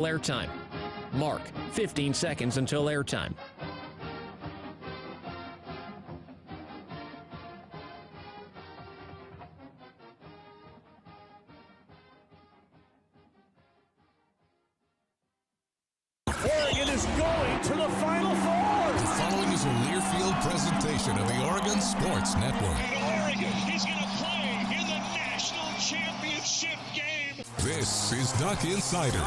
Airtime. Mark, 15 seconds until airtime. Oregon is going to the Final Four. The following is a Learfield presentation of the Oregon Sports Network. And Oregon is going to play in the national championship game. This is Duck Insider.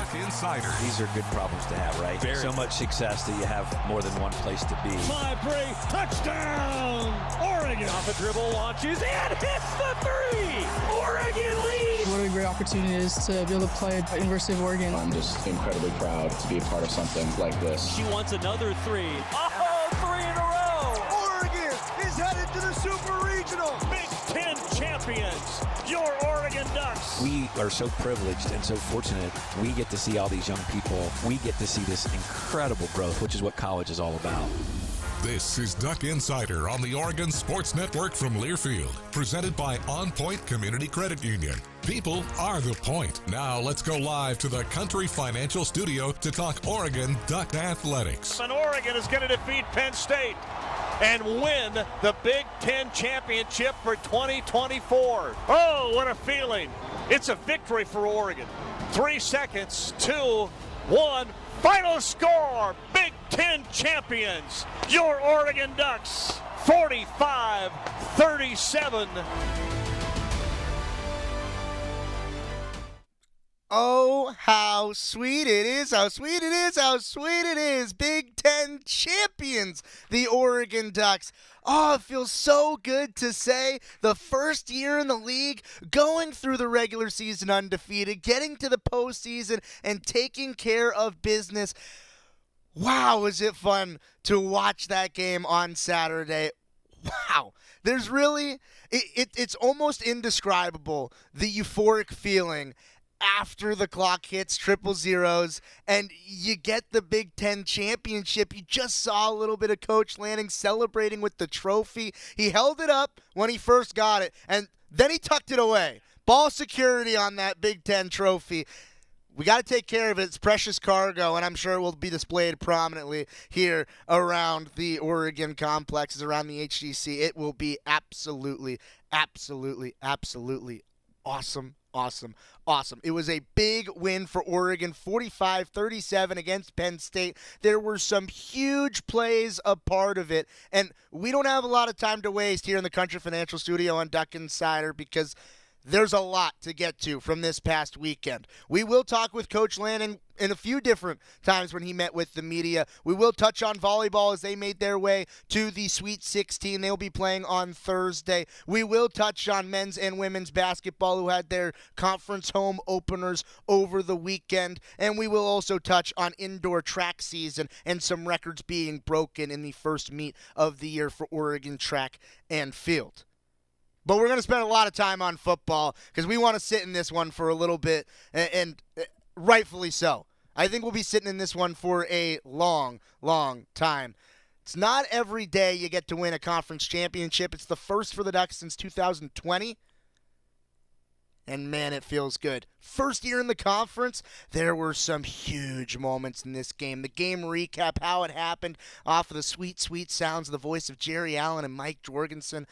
These are good problems to have, right? So much success that you have more than one place to be. My break, touchdown, Oregon. Off a dribble, launches, and hits the three. Oregon leads. What a great opportunity it is to be able to play at the University of Oregon. I'm just incredibly proud to be a part of something like this. She wants another three. Oh, three in a row. Oregon is headed to the Super Regional. Big Ten champions, your Oregon Ducks. We are so privileged and so fortunate. We get to see all these young people. We get to see this incredible growth, which is what college is all about. This is Duck Insider on the Oregon Sports Network from Learfield, presented by OnPoint Community Credit Union. People are the point. Now let's go live to the Country Financial Studio to talk Oregon Duck Athletics. And Oregon is going to defeat Penn State and win the Big Ten championship for 2024. Oh, what a feeling. It's a victory for Oregon. 3 seconds, 2, 1. Final score, Big Ten champions, your Oregon Ducks, 45-37. Oh, how sweet it is, how sweet it is, how sweet it is. Big Ten champions, the Oregon Ducks. Oh, it feels so good to say the first year in the league, going through the regular season undefeated, getting to the postseason and taking care of business. Wow, was it fun to watch that game on Saturday. Wow. There's really, it's almost indescribable, the euphoric feeling after the clock hits triple zeros and you get the Big Ten championship. You just saw a little bit of Coach Lanning celebrating with the trophy. He held it up when he first got it, and then he tucked it away. Ball security on that Big Ten trophy. We got to take care of it. It's precious cargo, and I'm sure it will be displayed prominently here around the Oregon complexes, around the HGC. It will be absolutely, absolutely, absolutely awesome. Awesome. It was a big win for Oregon, 45-37 against Penn State. There were some huge plays a part of it, and we don't have a lot of time to waste here in the Country Financial Studio on Duck Insider because there's a lot to get to from this past weekend. We will talk with Coach Lanning in a few different times when he met with the media. We will touch on volleyball as they made their way to the Sweet 16. They'll be playing on Thursday. We will touch on men's and women's basketball who had their conference home openers over the weekend. And we will also touch on indoor track season and some records being broken in the first meet of the year for Oregon track and field. But we're going to spend a lot of time on football because we want to sit in this one for a little bit, and rightfully so. I think we'll be sitting in this one for a long, long time. It's not every day you get to win a conference championship. It's the first for the Ducks since 2020. And, man, it feels good. First year in the conference, there were some huge moments in this game. The game recap, how it happened, off of the sweet, sweet sounds of the voice of Jerry Allen and Mike Jorgensen.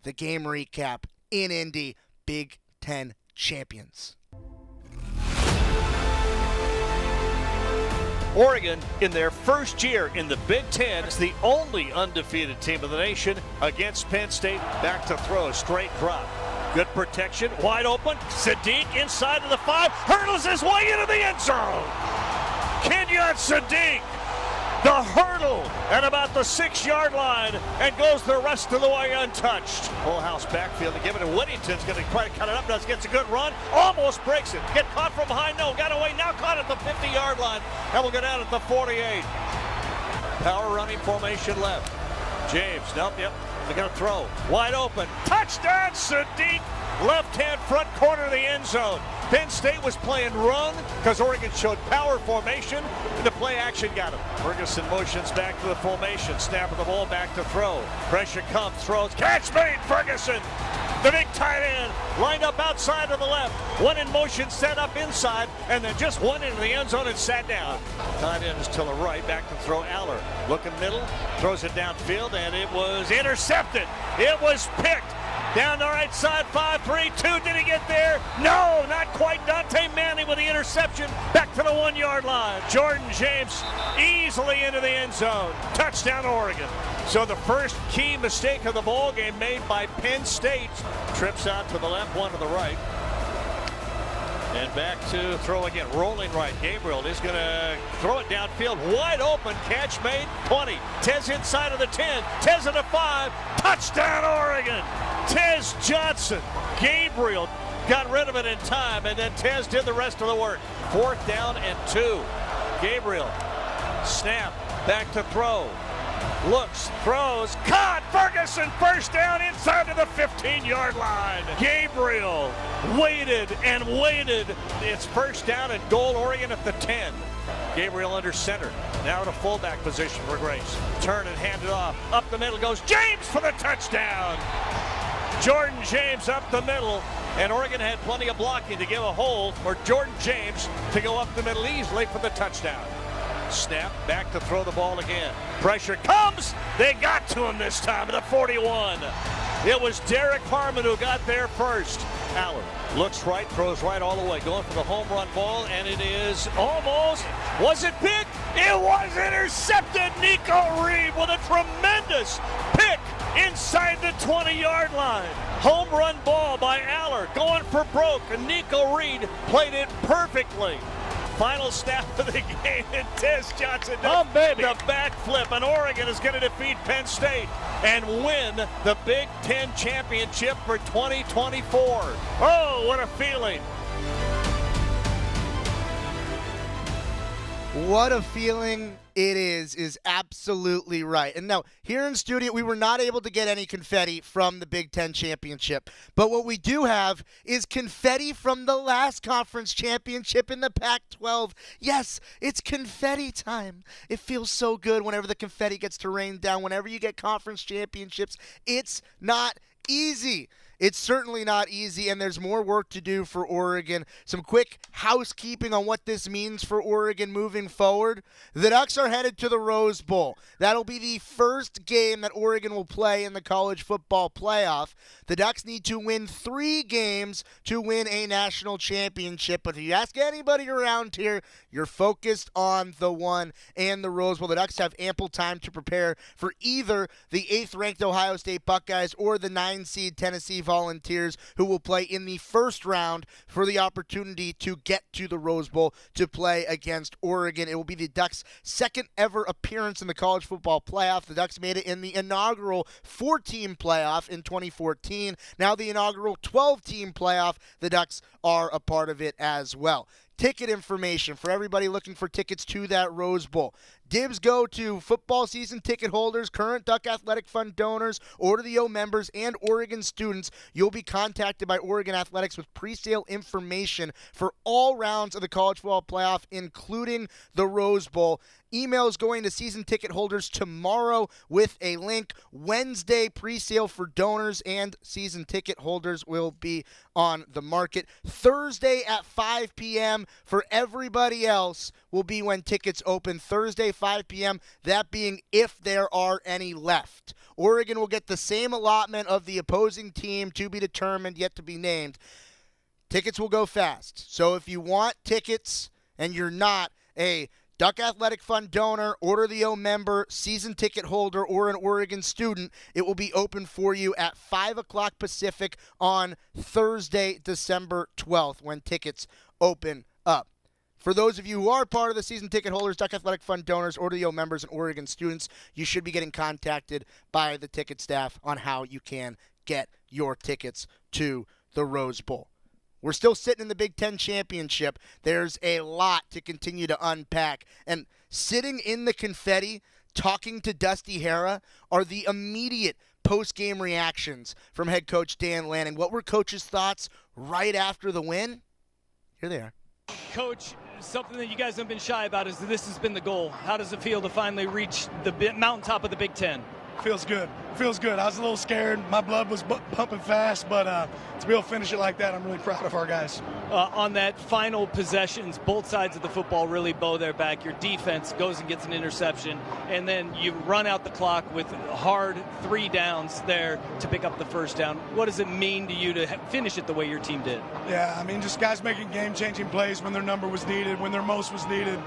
The game recap in Indy, Big Ten champions. Oregon, in their first year in the Big Ten, is the only undefeated team in the nation against Penn State. Back to throw, straight drop. Good protection, wide open. Sadiq inside of the 5, hurdles his way into the end zone. Kenyon Sadiq, the hurdle at about the 6-yard line, and goes the rest of the way untouched. Full house backfield to give it to Whittington's going to try to cut it up. Does gets a good run, almost breaks it. Get caught from behind, no, got away, now caught at the 50-yard line, and will go down at the 48. Power running formation left. James, nope, yep, they're going to throw. Wide open, touchdown Sadiq, left-hand front corner of the end zone. Penn State was playing run because Oregon showed power formation, and the play action got him. Ferguson motions back to the formation, snap of the ball, back to throw. Pressure comes, throws, catch made, Ferguson. The big tight end lined up outside to the left. One in motion, set up inside, and then just one into the end zone and sat down. Tight end is to the right, back to throw Aller. Looking middle, throws it downfield, and it was intercepted. It was picked. Down the right side, 5-3-2. Did he get there? No, not quite. Dante Manning with the interception. Back to the 1-yard line. Jordan James easily into the end zone. Touchdown, Oregon. So the first key mistake of the ball game made by Penn State. Trips out to the left, one to the right. And back to throw again. Rolling right. Gabriel is going to throw it downfield. Wide open. Catch made. 20. Tez inside of the 10. Tez at the 5. Touchdown, Oregon. Tez Johnson. Gabriel got rid of it in time, and then Tez did the rest of the work. 4th down and 2. Gabriel. Snap. Back to throw. Looks, throws, caught. Ferguson, first down inside of the 15-yard line. Gabriel waited and waited. It's first down and goal, Oregon at the 10. Gabriel under center. Now in a fullback position for Grace. Turn and hand it off. Up the middle goes James for the touchdown. Jordan James up the middle. And Oregon had plenty of blocking to give a hole for Jordan James to go up the middle easily for the touchdown. Snap, back to throw the ball again. Pressure comes. They got to him this time at the 41. It was Derek Harmon who got there first. Aller looks right, throws right all the way, going for the home run ball, and it is almost, was it picked? It was intercepted. Nico Reed with a tremendous pick inside the 20-yard line. Home run ball by Aller, going for broke, and Nico Reed played it perfectly. Final snap of the game, and Tez Johnson does the backflip, and Oregon is going to defeat Penn State and win the Big Ten championship for 2024. Oh, what a feeling. What a feeling it is absolutely right. And now, here in studio, we were not able to get any confetti from the Big Ten championship. But what we do have is confetti from the last conference championship in the Pac-12. Yes, it's confetti time. It feels so good whenever the confetti gets to rain down. Whenever you get conference championships, it's not easy. It's certainly not easy, and there's more work to do for Oregon. Some quick housekeeping on what this means for Oregon moving forward. The Ducks are headed to the Rose Bowl. That'll be the first game that Oregon will play in the college football playoff. The Ducks need to win 3 games to win a national championship. But if you ask anybody around here, you're focused on the one and the Rose Bowl. The Ducks have ample time to prepare for either the 8th-ranked Ohio State Buckeyes or the 9-seed Tennessee Volunteers, who will play in the first round for the opportunity to get to the Rose Bowl to play against Oregon. It will be the Ducks' second ever appearance in the college football playoff. The Ducks made it in the inaugural 4-team playoff in 2014. Now the inaugural 12-team playoff, the Ducks are a part of it as well. Ticket information for everybody looking for tickets to that Rose Bowl. Dibs go to football season ticket holders, current Duck Athletic Fund donors, Order the O members, and Oregon students. You'll be contacted by Oregon Athletics with pre-sale information for all rounds of the college football playoff, including the Rose Bowl. Email is going to season ticket holders tomorrow with a link. Wednesday, pre-sale for donors and season ticket holders will be on the market. Thursday at 5 p.m. for everybody else will be when tickets open. Thursday, 5 p.m., that being if there are any left. Oregon will get the same allotment of the opposing team to be determined, yet to be named. Tickets will go fast. So if you want tickets and you're not a Duck Athletic Fund donor, Order the O member, season ticket holder, or an Oregon student, it will be open for you at 5 o'clock Pacific on Thursday, December 12th, when tickets open up. For those of you who are part of the season ticket holders, Duck Athletic Fund donors, Order the O members, and Oregon students, you should be getting contacted by the ticket staff on how you can get your tickets to the Rose Bowl. We're still sitting in the Big Ten championship. There's a lot to continue to unpack. And sitting in the confetti, talking to Dusty Hara, are the immediate post-game reactions from head coach Dan Lanning. What were coach's thoughts right after the win? Here they are. Coach, something that you guys have been shy about is that this has been the goal. How does it feel to finally reach the mountaintop of the Big Ten? Feels good. Feels good. I was a little scared. My blood was pumping fast, but to be able to finish it like that, I'm really proud of our guys. On that final possessions, both sides of the football really bow their back. Your defense goes and gets an interception, and then you run out the clock with hard 3 downs there to pick up the first down. What does it mean to you to finish it the way your team did? Yeah, I mean, just guys making game-changing plays when their number was needed, when their most was needed.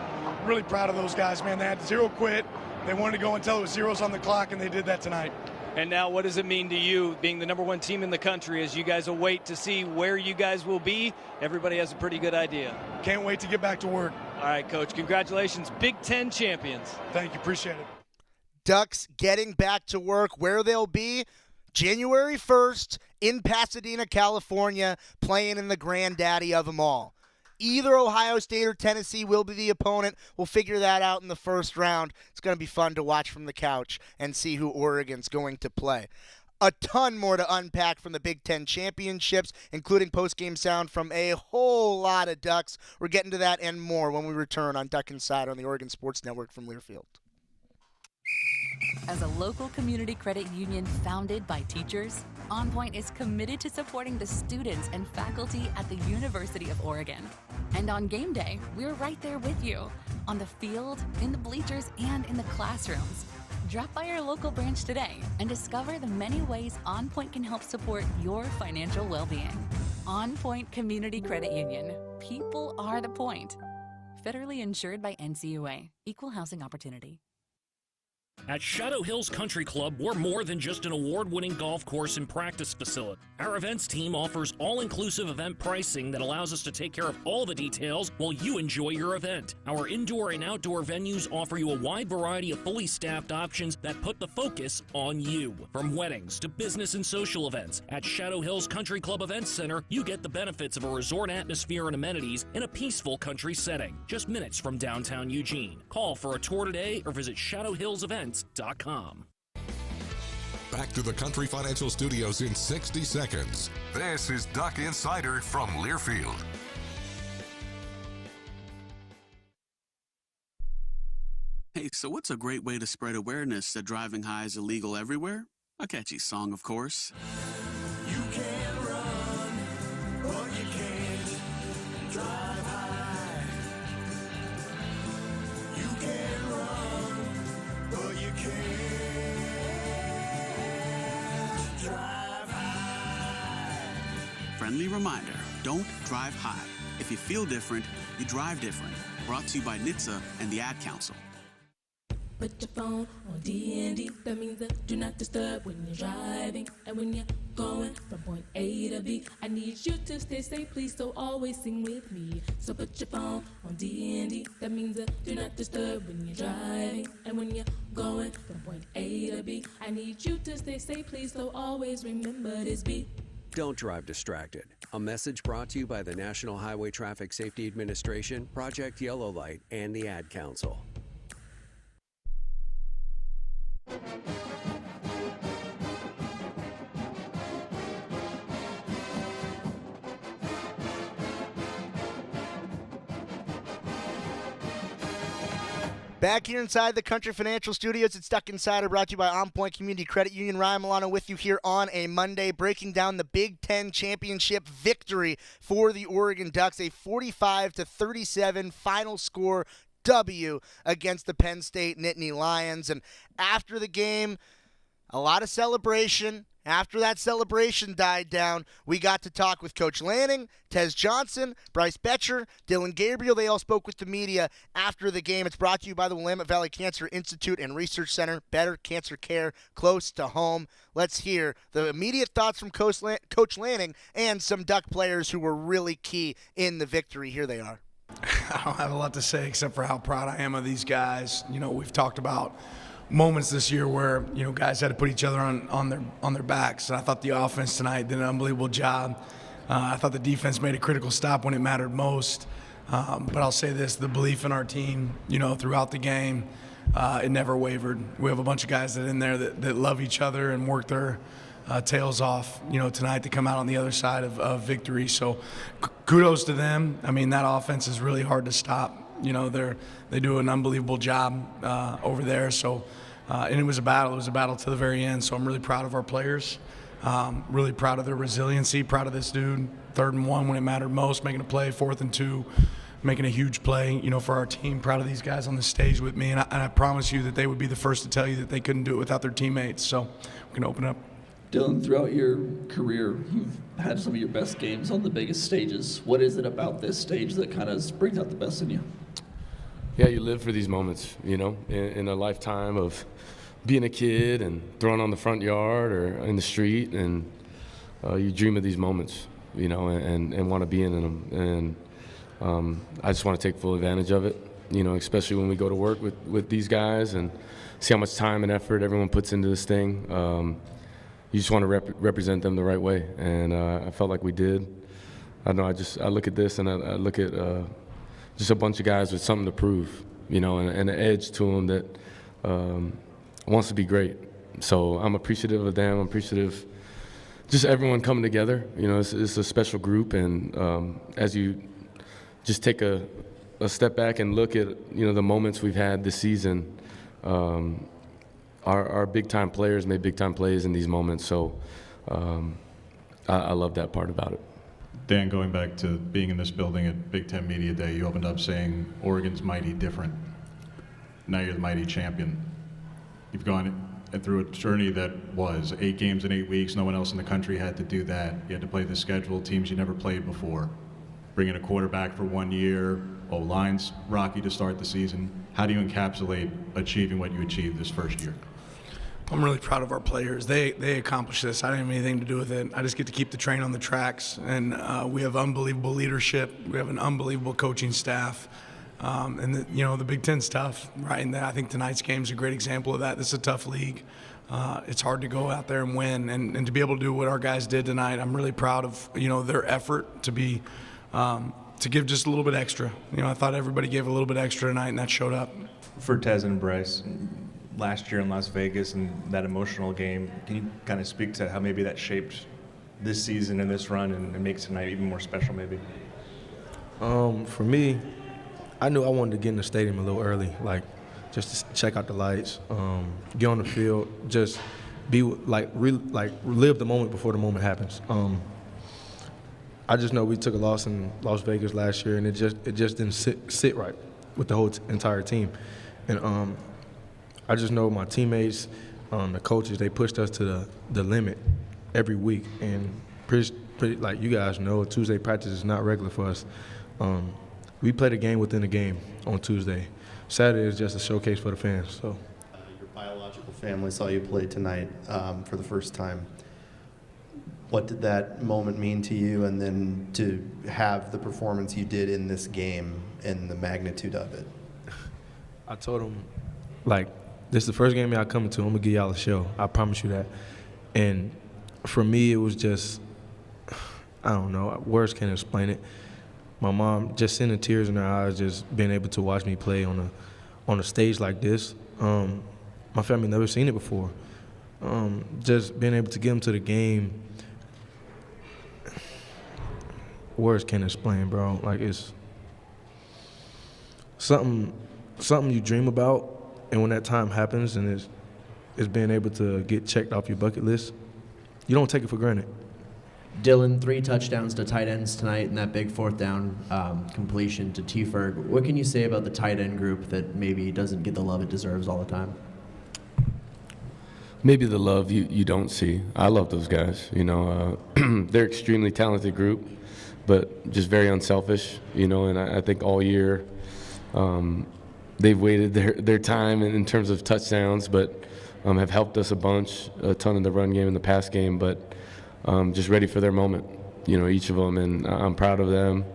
Really proud of those guys, man. They had 0 quit. They wanted to go until it was zeros on the clock, and they did that tonight. And now what does it mean to you, being the #1 team in the country, as you guys await to see where you guys will be? Everybody has a pretty good idea. Can't wait to get back to work. All right, Coach, congratulations. Big Ten champions. Thank you, appreciate it. Ducks getting back to work. Where they'll be January 1st in Pasadena, California, playing in the granddaddy of them all. Either Ohio State or Tennessee will be the opponent. We'll figure that out in the first round. It's going to be fun to watch from the couch and see who Oregon's going to play. A ton more to unpack from the Big Ten championships, including post-game sound from a whole lot of Ducks. We're getting to that and more when we return on Duck Insider on the Oregon Sports Network from Learfield. As a local community credit union founded by teachers, OnPoint is committed to supporting the students and faculty at the University of Oregon. And on game day, we're right there with you, on the field, in the bleachers, and in the classrooms. Drop by our local branch today and discover the many ways OnPoint can help support your financial well-being. OnPoint Community Credit Union. People are the point. Federally insured by NCUA. Equal housing opportunity. At Shadow Hills Country Club, we're more than just an award-winning golf course and practice facility. Our events team offers all-inclusive event pricing that allows us to take care of all the details while you enjoy your event. Our indoor and outdoor venues offer you a wide variety of fully staffed options that put the focus on you. From weddings to business and social events, at Shadow Hills Country Club Events Center, you get the benefits of a resort atmosphere and amenities in a peaceful country setting, just minutes from downtown Eugene. Call for a tour today or visit shadowhillsevents.com. Back to the Country Financial Studios in 60 seconds. This is Duck Insider from Learfield. Hey, so what's a great way to spread awareness that driving high is illegal everywhere? A catchy song, of course. You can run, but you can't drive high. You can run, but you can't drive high. Friendly reminder, don't drive high. If you feel different, you drive different. Brought to you by NHTSA and the Ad Council. Put your phone on D&D, that means that do not disturb when you're driving. And when you're going from point A to B, I need you to stay safe, please, so always sing with me. So put your phone on D&D, that means that do not disturb when you're driving. And when you're going from point A to B, I need you to stay safe, please, so always remember this beat. Don't drive distracted. A message brought to you by the National Highway Traffic Safety Administration, Project Yellow Light, and the Ad Council. Back here inside the Country Financial Studios, it's Duck Insider, brought to you by OnPoint Community Credit Union. Ryan Milano with you here on a Monday, breaking down the Big Ten championship victory for the Oregon Ducks, a 45-37 final score W against the Penn State Nittany Lions. And after the game, a lot of celebration. After that celebration died down, we got to talk with Coach Lanning, Tez Johnson, Bryce Betcher, Dylan Gabriel. They all spoke with the media after the game. It's brought to you by the Willamette Valley Cancer Institute and Research Center. Better cancer care close to home. Let's hear the immediate thoughts from Coach Lanning and some Duck players who were really key in the victory. Here they are. I don't have a lot to say except for how proud I am of these guys. You know, we've talked about moments this year where, you know, guys had to put each other on their backs. And I thought the offense tonight did an unbelievable job. I thought the defense made a critical stop when it mattered most. But I'll say this, the belief in our team, you know, throughout the game, it never wavered. We have a bunch of guys that in there that love each other and work their tails off, you know, tonight to come out on the other side of victory. So kudos to them. I mean, that offense is really hard to stop. You know, they do an unbelievable job over there. So And it was a battle. It was a battle to the very end. So I'm really proud of our players. Really proud of their resiliency. Proud of this dude. 3rd and 1 when it mattered most, making a play. 4th and 2, making a huge play, for our team. Proud of these guys on the stage with me. And I promise you that they would be the first to tell you that they couldn't do it without their teammates. So we can open up. Dylan, throughout your career, you've had some of your best games on the biggest stages. What is it about this stage that kind of brings out the best in you? Yeah, you live for these moments, in a lifetime of being a kid and throwing on the front yard or in the street, and you dream of these moments, and want to be in them. And I just want to take full advantage of it, especially when we go to work with these guys and see how much time and effort everyone puts into this thing. You just want to represent them the right way, and I felt like we did. I don't know, I look at this and I look at just a bunch of guys with something to prove, and an edge to them that wants to be great. So I'm appreciative of them. I'm appreciative just everyone coming together. It's a special group, and as you just take a step back and look at the moments we've had this season, our big-time players made big-time plays in these moments. So I love that part about it. Dan, going back to being in this building at Big Ten Media Day, you opened up saying Oregon's mighty different. Now you're the mighty champion. You've gone through a journey that was 8 games in 8 weeks. No one else in the country had to do that. You had to play the schedule, teams you never played before. Bringing a quarterback for 1 year, O-line's rocky to start the season. How do you encapsulate achieving what you achieved this first year? I'm really proud of our players. They accomplished this. I didn't have anything to do with it. I just get to keep the train on the tracks, and we have unbelievable leadership. We have an unbelievable coaching staff, and the Big Ten's tough, right? And I think tonight's game is a great example of that. This is a tough league. It's hard to go out there and win, and to be able to do what our guys did tonight. I'm really proud of their effort to be to give just a little bit extra. I thought everybody gave a little bit extra tonight, and that showed up. For Tez and Bryce, last year in Las Vegas and that emotional game, can you kind of speak to how maybe that shaped this season and this run and makes tonight even more special maybe? For me, I knew I wanted to get in the stadium a little early, just to check out the lights, get on the field, just be live the moment before the moment happens. I just know we took a loss in Las Vegas last year, and it just didn't sit right with the whole entire team. And I just know my teammates, the coaches, they pushed us to the limit every week. And pretty like you guys know, Tuesday practice is not regular for us. We played a game within a game on Tuesday. Saturday is just a showcase for the fans. So, your biological family saw you play tonight for the first time. What did that moment mean to you, and then to have the performance you did in this game and the magnitude of it? I told them, this is the first game y'all coming to. I'm going to give y'all a show. I promise you that. And for me, it was just, I don't know, words can't explain it. My mom just seeing the tears in her eyes, just being able to watch me play on a stage like this. My family never seen it before. Just being able to get them to the game, words can't explain, bro. It's something you dream about. And when that time happens and it's being able to get checked off your bucket list, you don't take it for granted. Dylan, 3 touchdowns to tight ends tonight and that big 4th down completion to T. Ferg. What can you say about the tight end group that maybe doesn't get the love it deserves all the time? Maybe the love you don't see. I love those guys. They're extremely talented group, but just very unselfish. And I think all year they've waited their time in terms of touchdowns, but have helped us a ton in the run game and the pass game, but just ready for their moment, each of them, and I'm proud of them.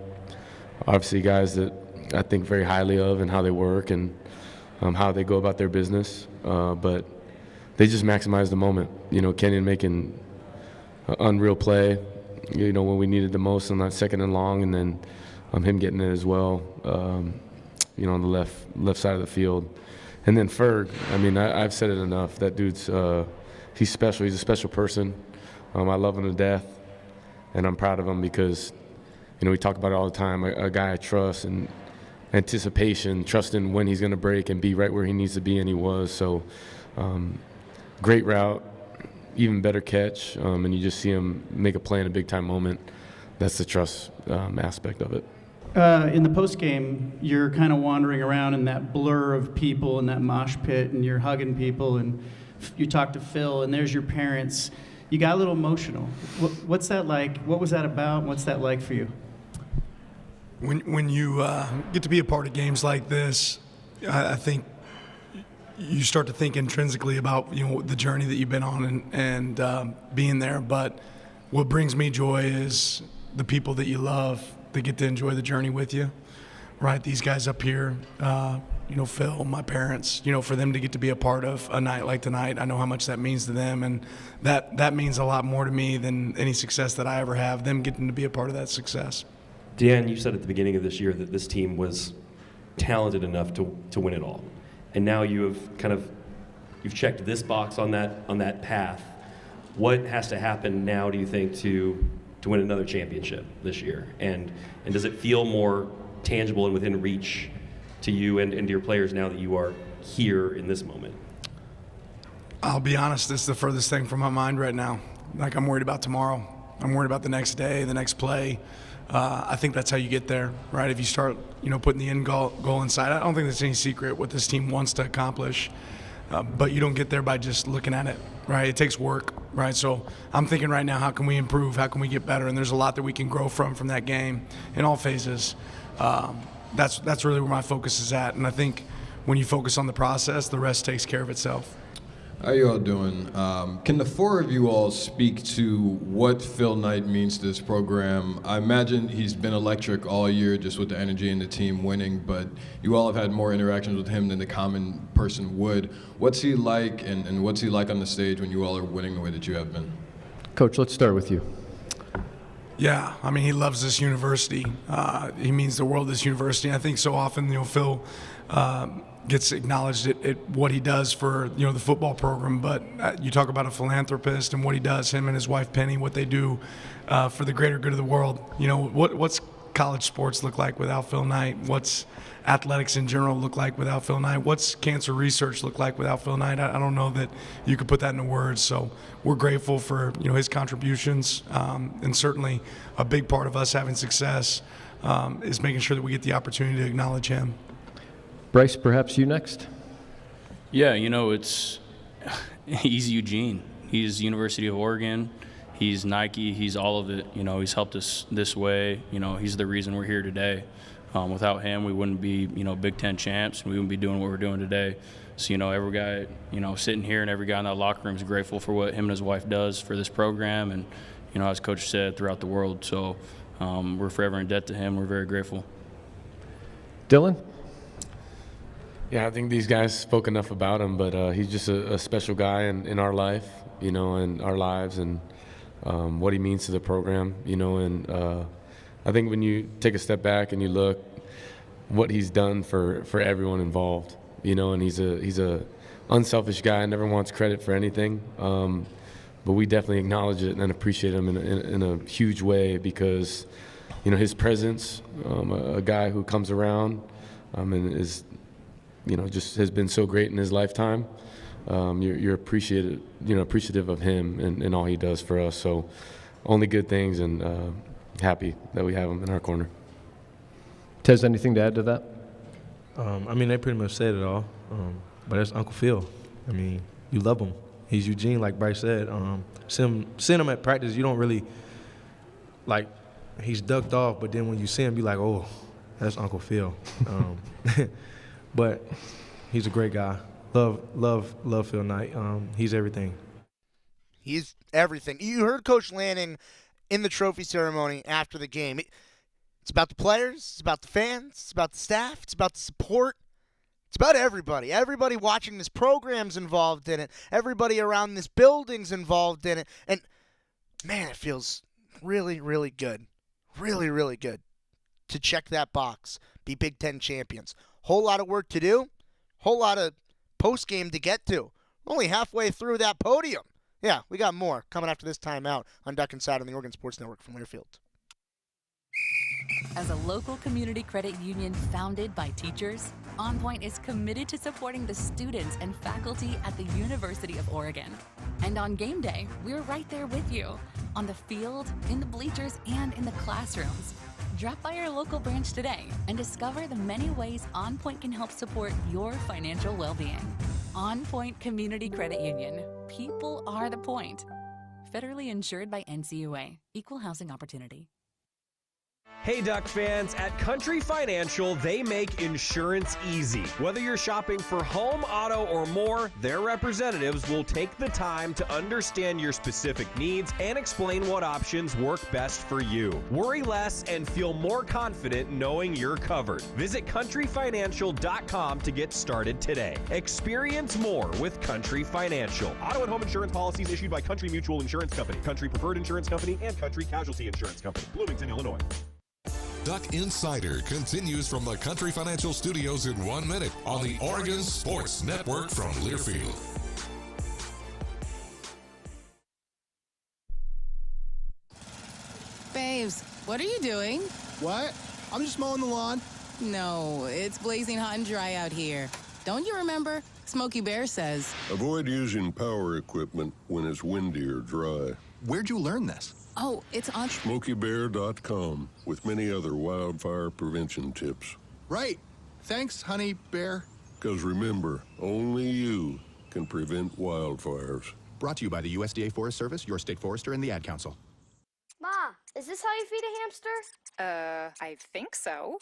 Obviously guys that I think very highly of and how they work and how they go about their business, but they just maximize the moment. Kenyon making an unreal play, when we needed the most on that 2nd and long, and then him getting it as well, on the left side of the field. And then Ferg, I've said it enough. That dude's, he's special. He's a special person. I love him to death, and I'm proud of him because, we talk about it all the time. A guy I trust, and anticipation, trusting when he's going to break and be right where he needs to be, and he was. So great route, even better catch, and you just see him make a play in a big-time moment. That's the trust aspect of it. In the postgame, you're kind of wandering around in that blur of people in that mosh pit, and you're hugging people, and you talk to Phil, and there's your parents. You got a little emotional. What's that like? What was that about? What's that like for you? When you get to be a part of games like this, I think you start to think intrinsically about the journey that you've been on and being there. But what brings me joy is the people that you love that get to enjoy the journey with you, right? These guys up here, Phil, my parents, for them to get to be a part of a night like tonight, I know how much that means to them, and that means a lot more to me than any success that I ever have, them getting to be a part of that success. Dan, you said at the beginning of this year that this team was talented enough to win it all, and now you've checked this box on that path. What has to happen now, do you think, to win another championship this year? And does it feel more tangible and within reach to you and to your players now that you are here in this moment? I'll be honest, this is the furthest thing from my mind right now. Like, I'm worried about tomorrow. I'm worried about the next day, the next play. I think that's how you get there, right? If you start, putting the end goal inside, I don't think there's any secret what this team wants to accomplish. But you don't get there by just looking at it, right? It takes work, right? So I'm thinking right now, how can we improve? How can we get better? And there's a lot that we can grow from that game in all phases. That's really where my focus is at. And I think when you focus on the process, the rest takes care of itself. How you all doing? Can the four of you all speak to what Phil Knight means to this program? I imagine he's been electric all year just with the energy and the team winning, but you all have had more interactions with him than the common person would. What's he like, and what's he like on the stage when you all are winning the way that you have been? Coach, let's start with you. Yeah, he loves this university. He means the world to this university. I think so often, Phil gets acknowledged at what he does for the football program, but you talk about a philanthropist and what he does, him and his wife Penny, what they do for the greater good of the world. What's college sports look like without Phil Knight? What's athletics in general look like without Phil Knight? What's cancer research look like without Phil Knight? I don't know that you could put that into words. So we're grateful for his contributions, and certainly a big part of us having success is making sure that we get the opportunity to acknowledge him. Bryce, perhaps you next? Yeah, he's Eugene. He's University of Oregon. He's Nike. He's all of it. He's helped us this way. He's the reason we're here today. Without him, we wouldn't be, Big Ten champs, and we wouldn't be doing what we're doing today. So, every guy, sitting here and every guy in that locker room is grateful for what him and his wife does for this program and, as Coach said, throughout the world. So we're forever in debt to him. We're very grateful. Dylan? Yeah, I think these guys spoke enough about him, but he's just a special guy in our life, in our lives, and what he means to the program, and I think when you take a step back and you look what he's done for everyone involved, and he's a unselfish guy, never wants credit for anything, but we definitely acknowledge it and appreciate him in a huge way because, his presence, a guy who comes around and is just has been so great in his lifetime. You're appreciative of him and all he does for us. So only good things, and happy that we have him in our corner. Tez, anything to add to that? They pretty much said it all. But that's Uncle Phil. You love him. He's Eugene, like Bryce said. Seeing him at practice, you don't really, he's ducked off, but then when you see him, you're like, oh, that's Uncle Phil. But he's a great guy. Love Phil Knight. He's everything. He's everything. You heard Coach Lanning in the trophy ceremony after the game. It's about the players. It's about the fans. It's about the staff. It's about the support. It's about everybody. Everybody watching this program's involved in it. Everybody around this building's involved in it. And, man, it feels really, really good. Really, really good to check that box, be Big Ten champions. Whole lot of work to do. Whole lot of post-game to get to. Only halfway through that podium. Yeah, we got more coming after this timeout on Duck Inside on the Oregon Sports Network from Learfield. As a local community credit union founded by teachers, OnPoint is committed to supporting the students and faculty at the University of Oregon. And on game day, we're right there with you, on the field, in the bleachers, and in the classrooms. Drop by our local branch today and discover the many ways OnPoint can help support your financial well-being. OnPoint Community Credit Union. People are the point. Federally insured by NCUA. Equal housing opportunity. Hey Duck fans, at Country Financial, they make insurance easy. Whether you're shopping for home, auto, or more, their representatives will take the time to understand your specific needs and explain what options work best for you. Worry less and feel more confident knowing you're covered. Visit countryfinancial.com to get started today. Experience more with Country Financial. Auto and home insurance policies issued by Country Mutual Insurance Company, Country Preferred Insurance Company, and Country Casualty Insurance Company, Bloomington, Illinois. Duck Insider continues from the Country Financial Studios in 1 minute on the Oregon Sports Network from Learfield. Babes, what are you doing? What? I'm just mowing the lawn. No, it's blazing hot and dry out here. Don't you remember? Smokey Bear says. Avoid using power equipment when it's windy or dry. Where'd you learn this? Oh, it's on SmokeyBear.com with many other wildfire prevention tips. Right. Thanks, honey bear. Because remember, only you can prevent wildfires. Brought to you by the USDA Forest Service, your state forester, and the Ad Council. Ma, is this how you feed a hamster? I think so.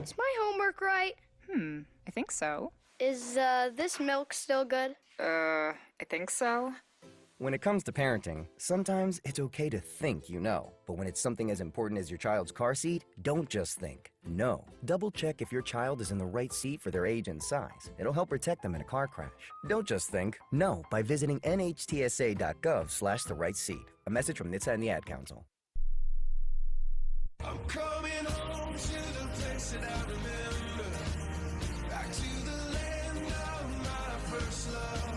Is my homework right? I think so. Is, this milk still good? I think so. When it comes to parenting, sometimes it's okay to think you know. But when it's something as important as your child's car seat, don't just think. Know. Double check if your child is in the right seat for their age and size. It'll help protect them in a car crash. Don't just think. Know by visiting nhtsa.gov/the-right-seat. A message from NHTSA and the Ad Council. I'm coming home to the place that I remember. Back to the land of my first love.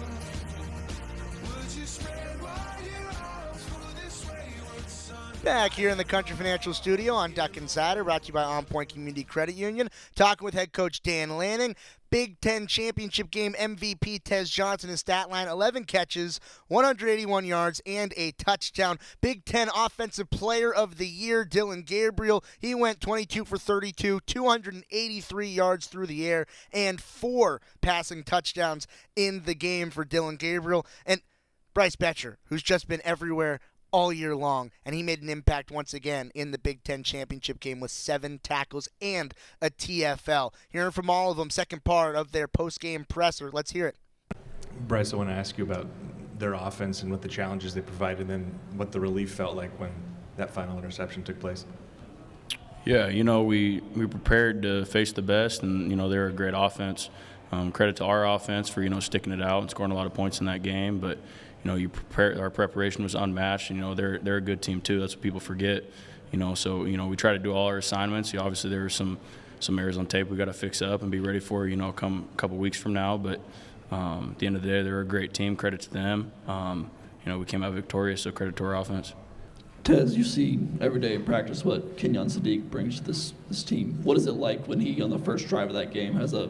Would you spread wide your arms for this wayward son? Back here in the Country Financial Studio on Duck Insider, brought to you by OnPoint Community Credit Union. Talking with head coach Dan Lanning. Big Ten championship game MVP Tez Johnson, his stat line, 11 catches, 181 yards, and a touchdown. Big Ten Offensive Player of the Year, Dillon Gabriel. He went 22 for 32, 283 yards through the air, and 4 passing touchdowns in the game for Dillon Gabriel. And Bryce Betcher, who's just been everywhere all year long, and he made an impact once again in the Big Ten championship game with 7 tackles and a TFL. Hearing from all of them, second part of their post-game presser. Let's hear it. Bryce, I want to ask you about their offense and what the challenges they provided, and then what the relief felt like when that final interception took place. Yeah, we prepared to face the best, and, they're a great offense. Credit to our offense for, sticking it out and scoring a lot of points in that game, but our preparation was unmatched. They're a good team too. That's what people forget. So we try to do all our assignments. Obviously there were some errors on tape we got to fix up and be ready for. Come a couple weeks from now. But at the end of the day, they're a great team. Credit to them. We came out victorious. So credit to our offense. Tez, you see every day in practice what Kenyon Sadiq brings to this team. What is it like when he, on the first drive of that game, has a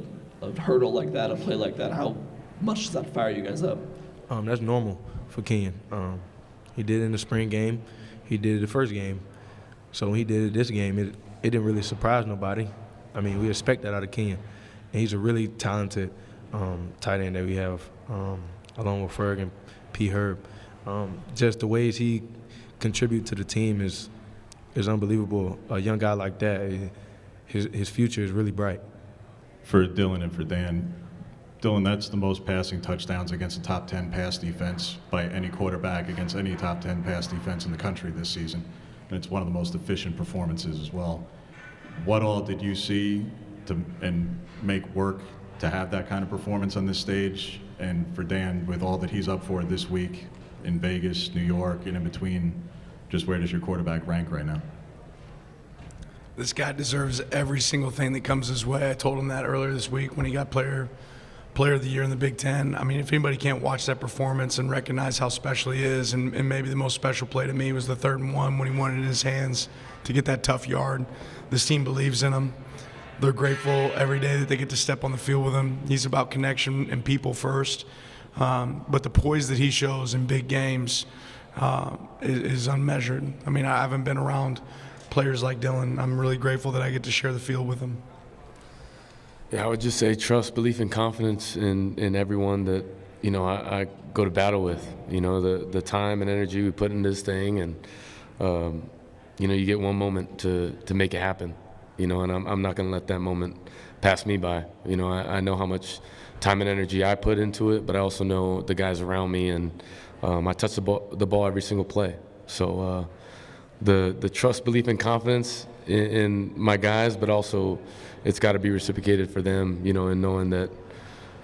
hurdle like that, a play like that? How much does that fire you guys up? That's normal for Kenyon. He did it in the spring game. He did it the first game. So when he did it this game, it didn't really surprise nobody. I mean, we expect that out of Kenyon. And he's a really talented tight end that we have, along with Ferg and P. Herb. Just the ways he contributes to the team is unbelievable. A young guy like that, his future is really bright. For Dillon and for Dan, Dillon, that's the most passing touchdowns against a top 10 pass defense by any quarterback against any top 10 pass defense in the country this season. And it's one of the most efficient performances as well. What all did you see and make work to have that kind of performance on this stage? And for Dan, with all that he's up for this week in Vegas, New York, and in between, just where does your quarterback rank right now? This guy deserves every single thing that comes his way. I told him that earlier this week when he got player Player of the Year in the Big Ten. I mean, if anybody can't watch that performance and recognize how special he is, and maybe the most special play to me was the 3rd and 1 when he won it in his hands to get that tough yard. This team believes in him. They're grateful every day that they get to step on the field with him. He's about connection and people first. But the poise that he shows in big games is unmeasured. I mean, I haven't been around players like Dylan. I'm really grateful that I get to share the field with him. Yeah, I would just say trust, belief, and confidence in everyone that, you know, I go to battle with. You know, the time and energy we put in this thing, and, you know, you get one moment to make it happen, you know, and I'm not going to let that moment pass me by. You know, I know how much time and energy I put into it, but I also know the guys around me, and I touch the ball every single play. So the trust, belief, and confidence in my guys, but also it's got to be reciprocated for them, you know, and knowing that,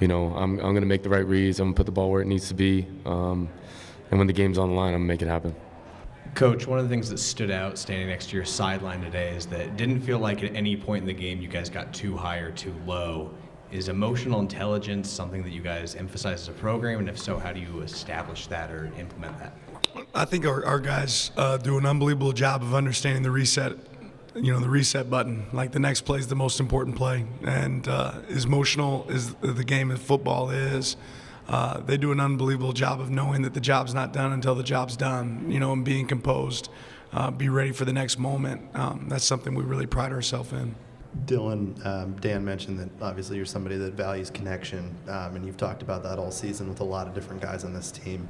you know, I'm going to make the right reads, I'm going to put the ball where it needs to be, and when the game's on the line, I'm going to make it happen. Coach, one of the things that stood out standing next to your sideline today is that it didn't feel like at any point in the game you guys got too high or too low. Is emotional intelligence something that you guys emphasize as a program, and if so, how do you establish that or implement that? I think our guys do an unbelievable job of understanding the reset, you know, the reset button. Like, the next play is the most important play, and as emotional as the game of football is, they do an unbelievable job of knowing that the job's not done until the job's done, you know, and being composed, be ready for the next moment. That's something we really pride ourselves in. Dylan, Dan mentioned that obviously you're somebody that values connection, and you've talked about that all season with a lot of different guys on this team.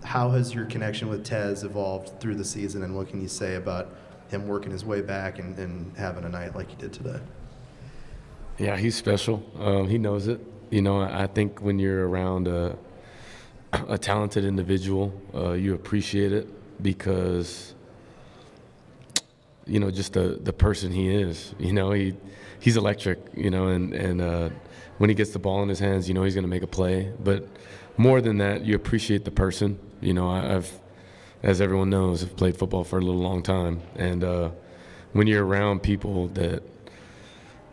How has your connection with Tez evolved through the season, and what can you say about him working his way back and having a night like he did today? Yeah, he's special. He knows it. You know, I think when you're around a talented individual, you appreciate it because, you know, just the person he is. You know, he's electric, you know, and when he gets the ball in his hands, you know he's going to make a play. But more than that, you appreciate the person. You know, I've, as everyone knows, I've played football for a little long time. And when you're around people that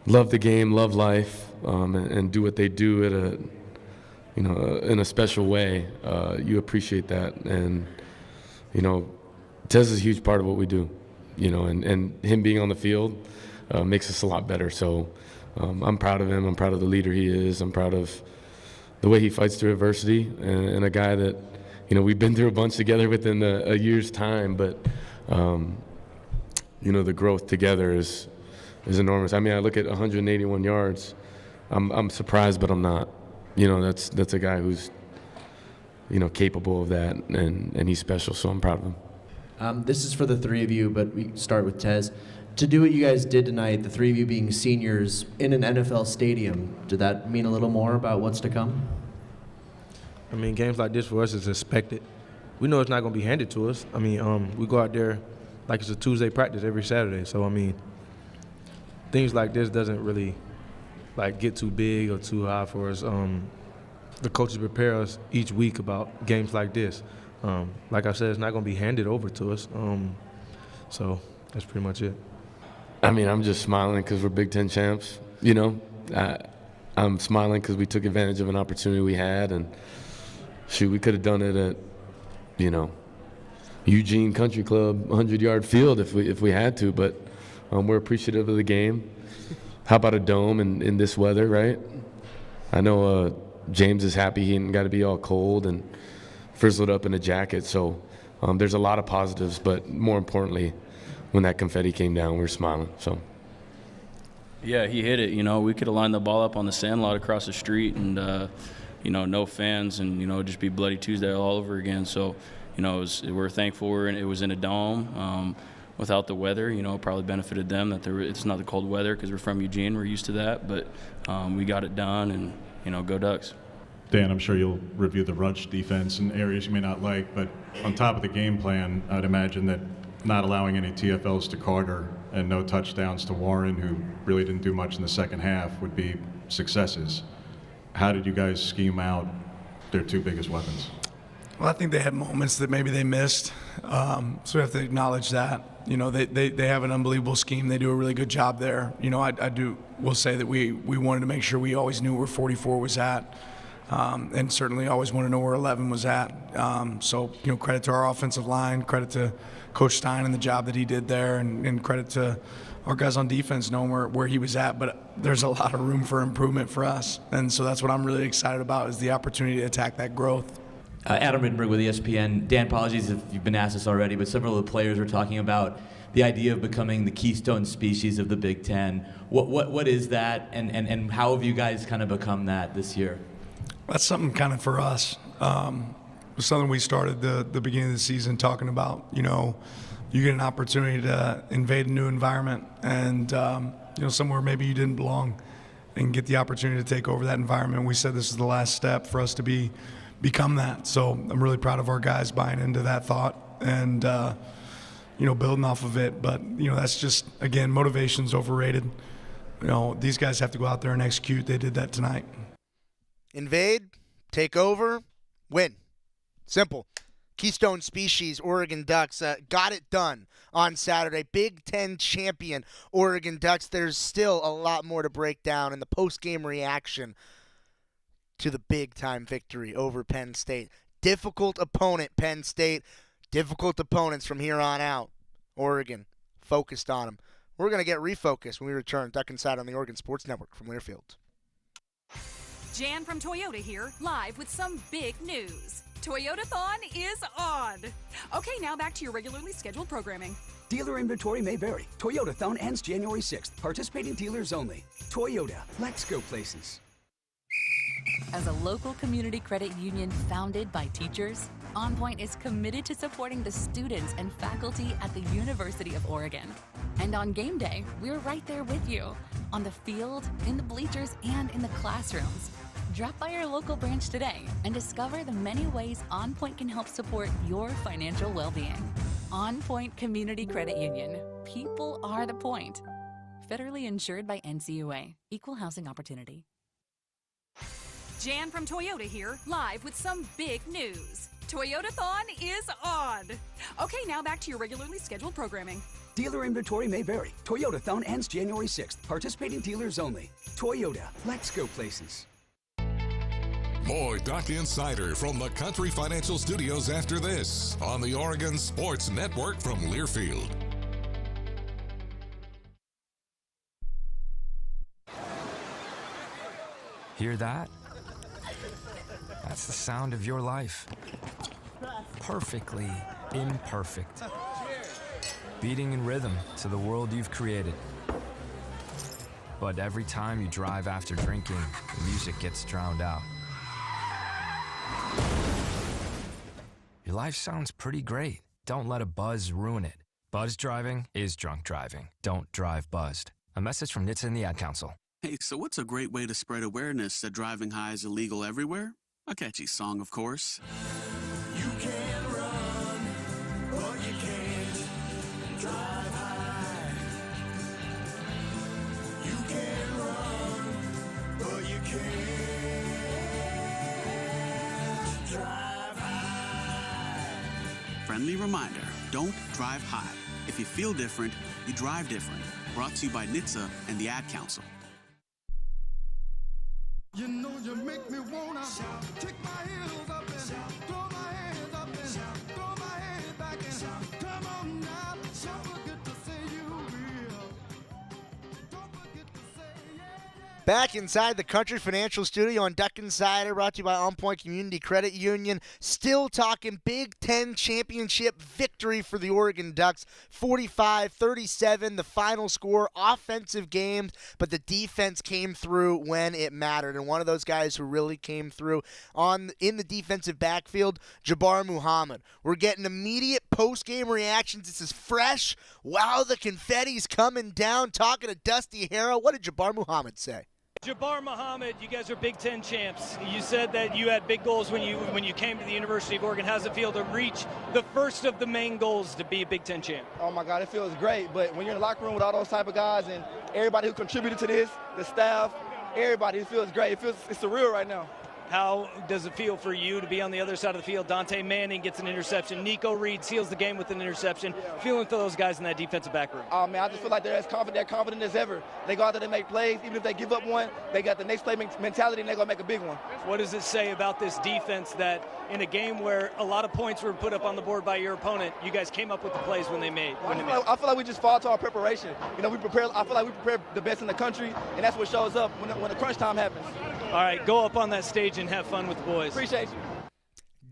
love the game, love life, and do what they do at a, you know, in a special way, you appreciate that. And, you know, Tez is a huge part of what we do. You know, and him being on the field makes us a lot better. So I'm proud of him. I'm proud of the leader he is. I'm proud of the way he fights through adversity, and a guy that, you know, we've been through a bunch together within a year's time. But, you know, the growth together is enormous. I mean, I look at 181 yards. I'm surprised, but I'm not. You know, that's a guy who's, you know, capable of that, and he's special. So I'm proud of him. This is for the three of you, but we start with Tez. To do what you guys did tonight, the three of you being seniors in an NFL stadium, did that mean a little more about what's to come? I mean, games like this for us is expected. We know it's not going to be handed to us. I mean, we go out there like it's a Tuesday practice every Saturday. So, I mean, things like this doesn't really, like, get too big or too high for us. The coaches prepare us each week about games like this. Like I said, it's not going to be handed over to us. So that's pretty much it. I mean, I'm just smiling because we're Big Ten champs. You know, I'm smiling because we took advantage of an opportunity we had, and shoot, we could have done it at, you know, Eugene Country Club 100-yard field if we had to. But we're appreciative of the game. How about a dome in this weather, right? I know James is happy he ain't got to be all cold and frizzled up in a jacket. So there's a lot of positives, but more importantly, when that confetti came down, we were smiling. So. Yeah, he hit it. You know, we could have lined the ball up on the sandlot across the street and, you know, no fans and, you know, just be Bloody Tuesday all over again. So, you know, we're thankful it was in a dome. Without the weather, you know, it probably benefited them that it's not the cold weather because we're from Eugene. We're used to that. But we got it done and, you know, go Ducks. Dan, I'm sure you'll review the rush defense in areas you may not like, but on top of the game plan, I'd imagine that not allowing any TFLs to Carter and no touchdowns to Warren, who really didn't do much in the second half, would be successes. How did you guys scheme out their two biggest weapons? Well, I think they had moments that maybe they missed, so we have to acknowledge that. You know, they have an unbelievable scheme. They do a really good job there. You know, will say that we wanted to make sure we always knew where 44 was at, and certainly always want to know where 11 was at. So, you know, credit to our offensive line, credit to Coach Stein and the job that he did there, and credit to our guys on defense knowing where he was at. But there's a lot of room for improvement for us, and so that's what I'm really excited about, is the opportunity to attack that growth. Adam Rittenberg with ESPN. Dan, apologies if you've been asked this already, but several of the players were talking about the idea of becoming the keystone species of the Big Ten. What is that, and how have you guys kind of become that this year? That's something kind of for us. It was something we started the beginning of the season talking about. You know, you get an opportunity to invade a new environment and, you know, somewhere maybe you didn't belong, and get the opportunity to take over that environment. We said this is the last step for us to become that. So I'm really proud of our guys buying into that thought and, you know, building off of it. But, you know, that's just, again, motivation's overrated. You know, these guys have to go out there and execute. They did that tonight. Invade, take over, win. Simple. Keystone Species, Oregon Ducks, got it done on Saturday. Big Ten champion Oregon Ducks. There's still a lot more to break down in the post-game reaction to the big-time victory over Penn State. Difficult opponent, Penn State. Difficult opponents from here on out. Oregon, focused on them. We're going to get refocused when we return. Duck Inside on the Oregon Sports Network from Learfield. Jan from Toyota here, live with some big news. Toyotathon is on. Okay, now back to your regularly scheduled programming. Dealer inventory may vary. Toyotathon ends January 6th. Participating dealers only. Toyota, let's go places. As a local community credit union founded by teachers, OnPoint is committed to supporting the students and faculty at the University of Oregon. And on game day, we're right there with you, on the field, in the bleachers, and in the classrooms. Drop by our local branch today and discover the many ways OnPoint can help support your financial well-being. OnPoint Community Credit Union. People are the point. Federally insured by NCUA. Equal housing opportunity. Jan from Toyota here, live with some big news. Toyotathon is on. Okay, now back to your regularly scheduled programming. Dealer inventory may vary. Toyotathon ends January 6th. Participating dealers only. Toyota, let's go places. More Duck Insider from the Country Financial Studios after this on the Oregon Sports Network from Learfield. Hear that? That's the sound of your life. Perfectly imperfect. Beating in rhythm to the world you've created. But every time you drive after drinking, the music gets drowned out. Your life sounds pretty great. Don't let a buzz ruin it. Buzz driving is drunk driving. Don't drive buzzed. A message from NHTSA and the Ad Council. Hey, so what's a great way to spread awareness that driving high is illegal everywhere? A catchy song, of course. You can run, but you can't drive high. You can run, but you can't drive high. Friendly reminder, don't drive high. If you feel different, you drive different. Brought to you by NHTSA and the Ad Council. You know you make me wanna kick my heels up and throw my hands up and throw my head back and come on now. Don't forget to say you will. Don't forget to say yeah. Back inside the Country Financial Studio on Duck Insider, brought to you by OnPoint Community Credit Union. Still talking Big Ten championship victory for the Oregon Ducks. 45-37, the final score. Offensive games, but the defense came through when it mattered. And one of those guys who really came through in the defensive backfield, Jabbar Muhammad. We're getting immediate post-game reactions. This is fresh. Wow, the confetti's coming down. Talking to Dusty Harrow. What did Jabbar Muhammad say? Jabbar Muhammad, you guys are Big Ten champs. You said that you had big goals when you came to the University of Oregon. How's it feel to reach the first of the main goals to be a Big Ten champ? Oh my God, it feels great. But when you're in the locker room with all those type of guys and everybody who contributed to this, the staff, everybody, it feels great. It's surreal right now. How does it feel for you to be on the other side of the field? Dante Manning gets an interception. Nico Reed seals the game with an interception. Feeling for those guys in that defensive back room? Oh, man, I just feel like they're as confident, as ever. They go out there, they make plays. Even if they give up one, they got the next play mentality, and they're going to make a big one. What does it say about this defense that in a game where a lot of points were put up on the board by your opponent, you guys came up with the plays when they made? I feel like we just fall to our preparation. You know, I feel like we prepare the best in the country, and that's what shows up when the crunch time happens. All right, go up on that stage and have fun with the boys. Appreciate you.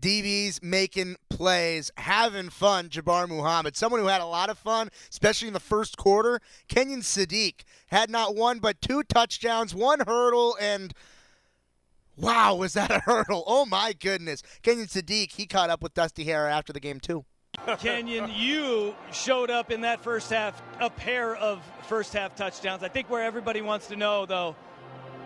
DBs making plays, having fun. Jabbar Muhammad, someone who had a lot of fun, especially in the first quarter. Kenyon Sadiq had not one but 2 touchdowns, 1 hurdle, and wow, was that a hurdle? Oh, my goodness. Kenyon Sadiq, he caught up with Dusty Hare after the game, too. Kenyon, you showed up in that first half, a pair of first-half touchdowns. I think where everybody wants to know, though,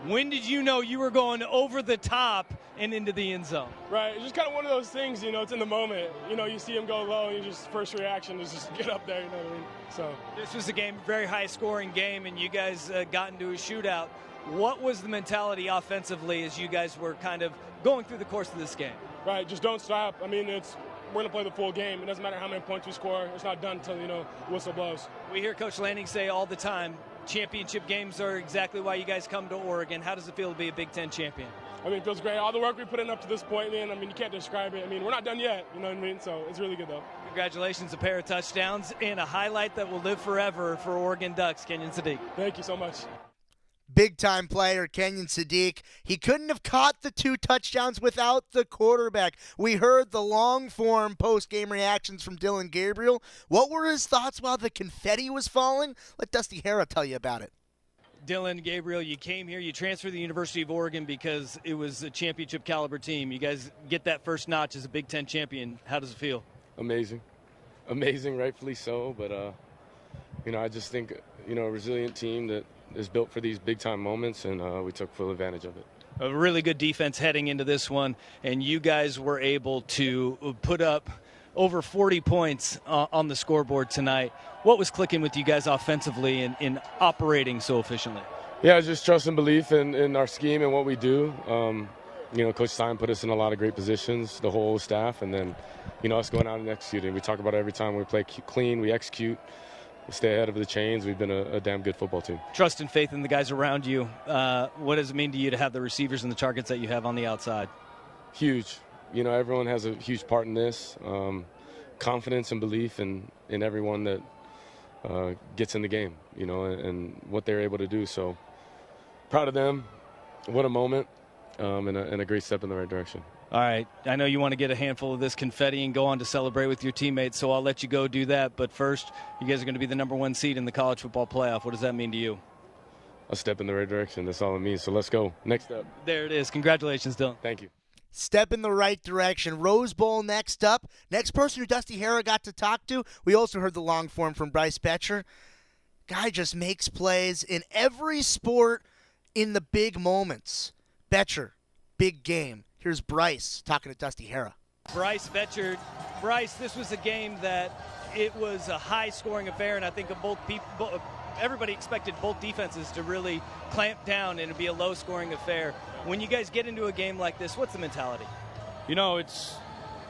when did you know you were going over the top and into the end zone? Right, it's just kind of one of those things, it's in the moment. You see him go low, and you just first reaction is just get up there, you know what I mean? So this was a game, very high-scoring game, and you guys got into a shootout. What was the mentality offensively as you guys were kind of going through the course of this game? Right, just don't stop. I mean, we're going to play the full game. It doesn't matter how many points we score. It's not done until, whistle blows. We hear Coach Lanning say all the time, championship games are exactly why you guys come to Oregon. How does it feel to be a Big Ten champion? I mean, it feels great. All the work we put in up to this point, man, I mean, you can't describe it. I mean, we're not done yet, you know what I mean? So it's really good, though. Congratulations, a pair of touchdowns and a highlight that will live forever for Oregon Ducks, Kenyon Sadiq. Thank you so much. Big-time player, Kenyon Sadiq. He couldn't have caught the 2 touchdowns without the quarterback. We heard the long-form post-game reactions from Dylan Gabriel. What were his thoughts while the confetti was falling? Let Dusty Hare tell you about it. Dylan Gabriel, you came here, you transferred to the University of Oregon because it was a championship-caliber team. You guys get that first notch as a Big Ten champion. How does it feel? Amazing, rightfully so. But, I just think, a resilient team that is built for these big-time moments, and we took full advantage of it. A really good defense heading into this one, and you guys were able to put up over 40 points on the scoreboard tonight. What was clicking with you guys offensively in operating so efficiently? Yeah, just trust and belief in our scheme and what we do. Coach Stein put us in a lot of great positions, the whole staff, and then, us going out and executing. We talk about it every time. We play clean, we execute. We stay ahead of the chains. We've been a damn good football team. Trust and faith in the guys around you. What does it mean to you to have the receivers and the targets that you have on the outside? Huge. Everyone has a huge part in this. Confidence and belief in everyone that gets in the game, and what they're able to do. So proud of them. What a moment, and a great step in the right direction. All right, I know you want to get a handful of this confetti and go on to celebrate with your teammates, so I'll let you go do that. But first, you guys are going to be the #1 seed in the college football playoff. What does that mean to you? A step in the right direction. That's all it means. So let's go. Next step. There it is. Congratulations, Dylan. Thank you. Step in the right direction. Rose Bowl next up. Next person who Dusty Hare got to talk to, we also heard the long form from Bryce Betcher. Guy just makes plays in every sport in the big moments. Betcher, big game. Here's Bryce talking to Dusty Hare. Bryce Betcher. Bryce, this was a game that it was a high-scoring affair, and I think everybody expected both defenses to really clamp down and it'd be a low-scoring affair. When you guys get into a game like this, what's the mentality? It's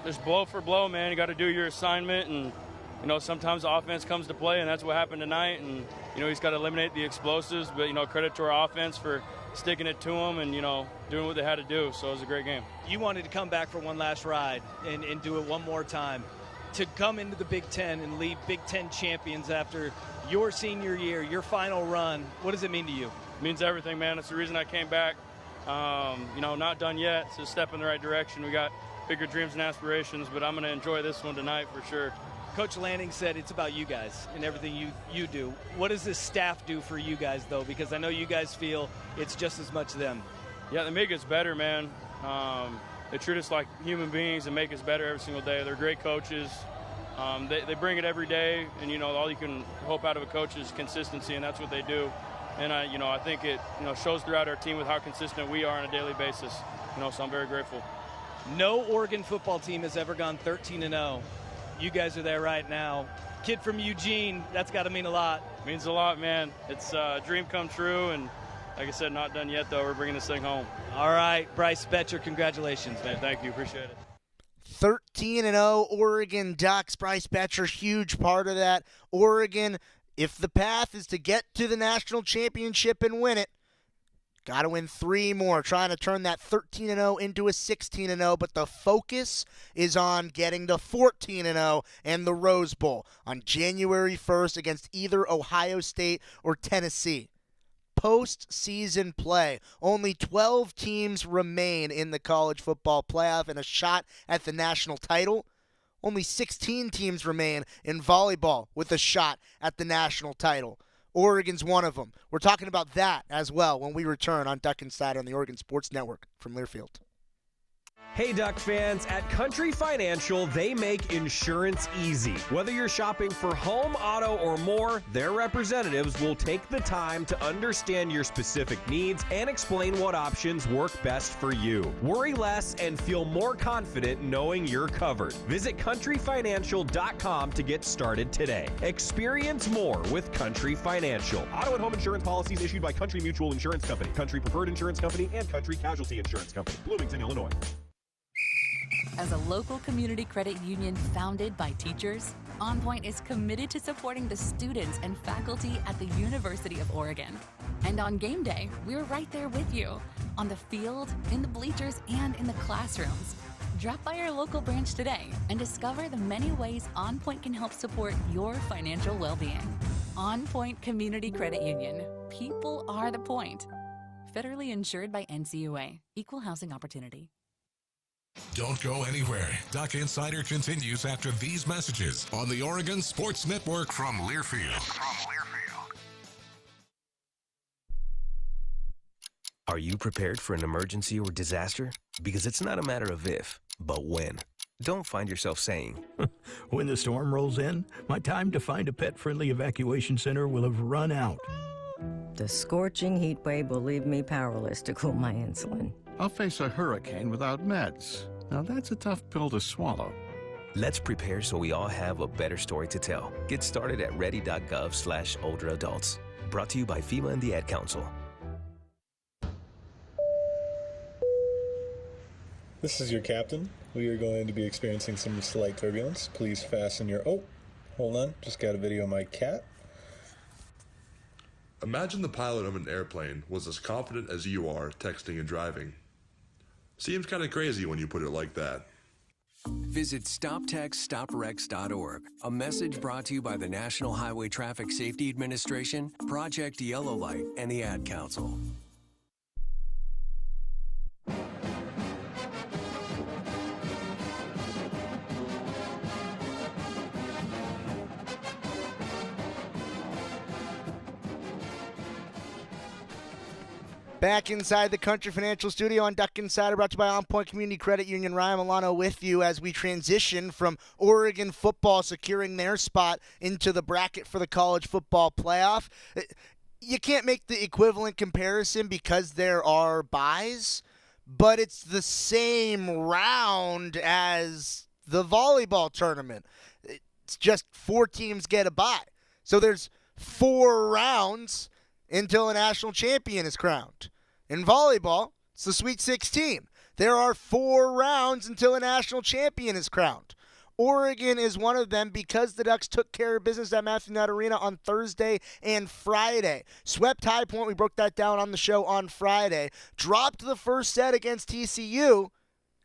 just blow for blow, man. You got to do your assignment, and sometimes the offense comes to play, and that's what happened tonight. And he's got to eliminate the explosives, but credit to our offense for sticking it to them and doing what they had to do. So it was a great game. You wanted to come back for one last ride and do it one more time. To come into the Big Ten and leave Big Ten champions after your senior year, your final run, what does it mean to you? It means everything, man. It's the reason I came back. Not done yet. It's a step in the right direction. We got bigger dreams and aspirations, but I'm going to enjoy this one tonight for sure. Coach Lanning said it's about you guys and everything you do. What does this staff do for you guys, though? Because I know you guys feel it's just as much them. Yeah, they make us better, man. They treat us like human beings and make us better every single day. They're great coaches. They bring it every day, and, all you can hope out of a coach is consistency, and that's what they do. And, I think it, shows throughout our team with how consistent we are on a daily basis. So I'm very grateful. No Oregon football team has ever gone 13-0. You guys are there right now. Kid from Eugene, that's got to mean a lot. Means a lot, man. It's a dream come true, and like I said, not done yet, though. We're bringing this thing home. All right, Bryce Betcher, congratulations, man. Thank you. Appreciate it. 13-0 Oregon Ducks. Bryce Betcher, huge part of that. Oregon, if the path is to get to the national championship and win it, got to win 3 more, trying to turn that 13-0 into a 16-0, but the focus is on getting to 14-0 and the Rose Bowl on January 1st against either Ohio State or Tennessee. Postseason play. Only 12 teams remain in the college football playoff and a shot at the national title. Only 16 teams remain in volleyball with a shot at the national title. Oregon's one of them. We're talking about that as well when we return on Duck Insider on the Oregon Sports Network from Learfield. Hey, Duck fans, at Country Financial, they make insurance easy. Whether you're shopping for home, auto, or more, their representatives will take the time to understand your specific needs and explain what options work best for you. Worry less and feel more confident knowing you're covered. Visit countryfinancial.com to get started today. Experience more with Country Financial. Auto and home insurance policies issued by Country Mutual Insurance Company, Country Preferred Insurance Company, and Country Casualty Insurance Company, Bloomington, Illinois. As a local community credit union founded by teachers, OnPoint is committed to supporting the students and faculty at the University of Oregon. And on game day, we're right there with you, on the field, in the bleachers, and in the classrooms. Drop by our local branch today and discover the many ways OnPoint can help support your financial well-being. OnPoint Community Credit Union. People are the point. Federally insured by NCUA. Equal housing opportunity. Don't go anywhere. Duck Insider continues after these messages on the Oregon Sports Network from Learfield. Are you prepared for an emergency or disaster? Because it's not a matter of if, but when. Don't find yourself saying, when the storm rolls in, my time to find a pet-friendly evacuation center will have run out. The scorching heat wave will leave me powerless to cool my insulin. I'll face a hurricane without meds. Now that's a tough pill to swallow. Let's prepare so we all have a better story to tell. Get started at ready.gov/older adults. Brought to you by FEMA and the Ad Council. This is your captain. We are going to be experiencing some slight turbulence. Please fasten your... Oh, hold on. Just got a video of my cat. Imagine the pilot of an airplane was as confident as you are texting and driving. Seems kind of crazy when you put it like that. Visit StopTextStopWrecks.org. A message brought to you by the National Highway Traffic Safety Administration, Project Yellow Light, and the Ad Council. Back inside the Country Financial Studio on Duck Insider, brought to you by OnPoint Community Credit Union. Ryan Milano with you as we transition from Oregon football securing their spot into the bracket for the college football playoff. You can't make the equivalent comparison because there are byes, but it's the same round as the volleyball tournament. It's just 4 teams get a bye. So there's 4 rounds until a national champion is crowned. In volleyball, it's the Sweet 16. There are 4 rounds until a national champion is crowned. Oregon is one of them because the Ducks took care of business at Matthew Knight Arena on Thursday and Friday. Swept High Point, we broke that down on the show on Friday. Dropped the first set against TCU,